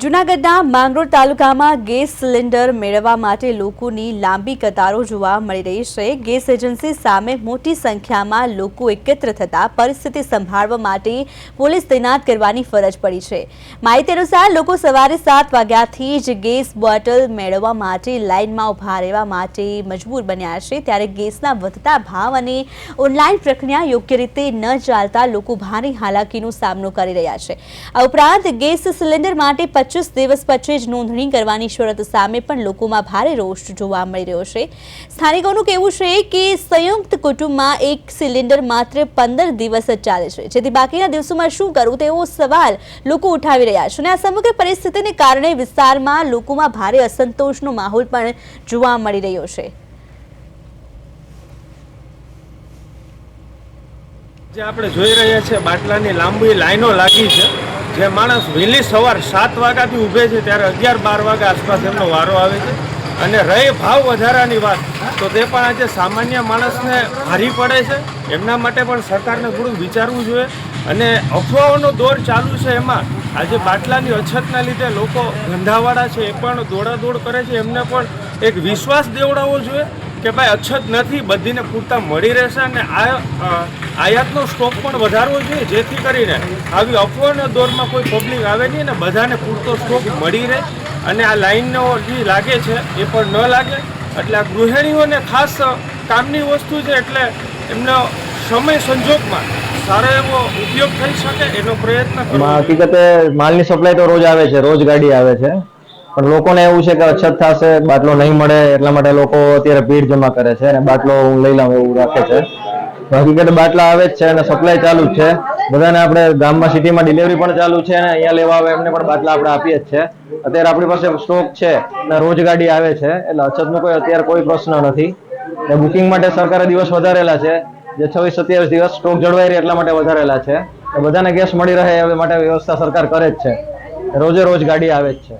જૂનાગઢના માંગરોળ તાલુકામાં gas cylinder મેળવવા માટે લોકોની લાંબી કતારો જોવા મળી રહી છે। ગેસ એજન્સી સામે મોટી સંખ્યામાં લોકો એકત્ર થતા પરિસ્થિતિ સંભાળવા માટે પોલીસ તૈનાત કરવાની ફરજ પડી છે। માહિતી અનુસાર લોકો સવારે 7 વાગ્યાથી જ ગેસ બોટલ મેળવવા માટે લાઇનમાં ઊભા રહેવા માટે મજબૂર બન્યા છે। ત્યારે ગેસના વધતા ભાવ અને ઓનલાઈન પ્રક્રિયા યોગ્ય રીતે ન ચાલતા લોકો ભારે હાલાકીનો સામનો કરી રહ્યા છે। આ ઉપરાંત ગેસ સિલિન્ડર માટે 25 દિવસ પછી જ નોંધણી કરવાની શરત સામે પણ લોકોમાં ભારે રોષ જોવા મળી રહ્યો છે। સ્થાનિકોનું કહેવું છે કે સંયુક્ત કુટુંબમાં એક સિલિન્ડર માત્ર 15 દિવસ જ ચાલે છે, જેથી બાકીના દિવસોમાં શું કરવું તેવો સવાલ લોકો ઉઠાવી રહ્યા છે। અને આ સમગ્ર પરિસ્થિતિને કારણે વિસ્તારમાં લોકોમાં ભારે અસંતોષનો માહોલ પણ જોવા મળી રહ્યો છે। જે આપણે જોઈ રહ્યા છીએ બાટલાની લાંબી લાઈનો લાગી છે। જે માણસ વહેલી સવાર 7 વાગ્યાથી ઊભે છે ત્યારે 11-12 વાગ્યા આસપાસ એમનો વારો આવે છે। અને રહી ભાવ વધારાની વાત તો તે પણ આજે સામાન્ય માણસને ભારી પડે છે। એમના માટે પણ સરકારને થોડું વિચારવું જોઈએ। અને અફવાઓનો દોર ચાલુ છે, એમાં આજે બાટલાની અછતના લીધે લોકો ધંધાવાળા છે એ પણ દોડાદોડ કરે છે। એમને પણ એક વિશ્વાસ દેવડાવવો જોઈએ કે ભાઈ અછત નથી, બધીને પૂરતા મળી રહેશે। અને આયાતનો સ્ટોક પણ વધારવો જોઈએ, જેથી કરીને આવી અફવાઓના દોરમાં કોઈ પબ્લિક આવે નહીં અને બધાને પૂરતો સ્ટોક મળી રહે અને આ લાઈનનો જે લાગે છે એ પણ ન લાગે। એટલે આ ગૃહિણીઓને ખાસ કામની વસ્તુ છે, એટલે એમનો સમય સંજોગમાં સારો એવો ઉપયોગ થઈ શકે એનો પ્રયત્ન કરવો। હકીકતે માલની સપ્લાય તો રોજ આવે છે, રોજ ગાડી આવે છે, પણ લોકોને એવું છે કે અછત થશે, બાટલો નહીં મળે, એટલા માટે લોકો અત્યારે ભીડ જમા કરે છે અને બાટલો હું લઈ લઉં એવું રાખે છે। હકીકતે બાટલા આવે જ છે અને સપ્લાય ચાલુ જ છે। બધાને આપણે ગામમાં સિટીમાં ડિલિવરી પણ ચાલુ છે અને અહીંયા લેવા આવે એમને પણ બાટલા આપણે આપીએ જ છે। અત્યારે આપણી પાસે સ્ટોક છે અને રોજ ગાડી આવે છે, એટલે અછતનો અત્યારે કોઈ પ્રશ્ન નથી। બુકિંગ માટે સરકારે દિવસ વધારેલા છે, જે 26-27 દિવસ સ્ટોક જળવાઈ રહે એટલા માટે વધારેલા છે। બધાને ગેસ મળી રહે એ માટે વ્યવસ્થા સરકાર કરે જ છે, રોજે રોજ ગાડી આવે જ છે।